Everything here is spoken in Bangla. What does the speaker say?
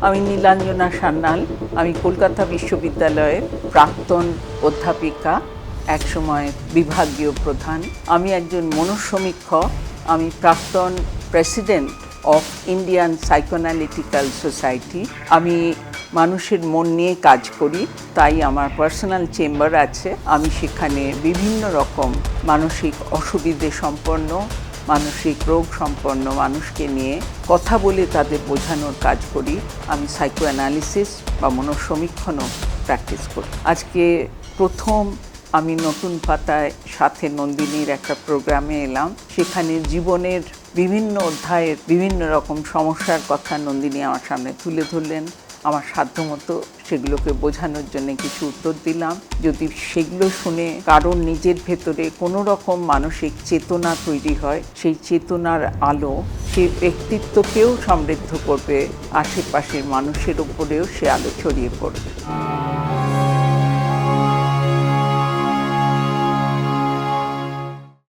আমি নীলাঞ্জনা সান্যাল। আমি কলকাতা বিশ্ববিদ্যালয়ের প্রাক্তন অধ্যাপিকা, একসময় বিভাগীয় প্রধান। আমি একজন মনঃসমীক্ষক। আমি প্রাক্তন president of Indian psychoanalytical society. আমি মানুষের মন নিয়ে কাজ করি, তাই আমার পার্সোনাল চেম্বার আছে। আমি সেখানে বিভিন্ন রকম মানসিক অসুবিধে সম্পন্ন, মানসিক রোগ সম্পন্ন মানুষকে নিয়ে কথা বলে তাদের বোঝানোর কাজ করি। আমি সাইকোঅ্যানালিসিস বা মনঃসমীক্ষণও প্র্যাকটিস করি। আজকে প্রথম আমি নতুন পাতায় সাথে নন্দিনীর একটা প্রোগ্রামে এলাম। সেখানে জীবনের বিভিন্ন অধ্যায়ের বিভিন্ন রকম সমস্যার কথা নন্দিনী আমার সামনে তুলে ধরলেন। আমার সাধ্যমতো সেগুলোকে বোঝানোর জন্য কিছু উত্তর দিলাম। যদি সেগুলো শুনে কারোর নিজের ভেতরে কোনো রকম মানসিক চেতনা তৈরি হয়, সেই চেতনার আলো সেই ব্যক্তিত্বকেও সমৃদ্ধ করবে, আশেপাশের মানুষের উপরেও সে আলো ছড়িয়ে পড়বে।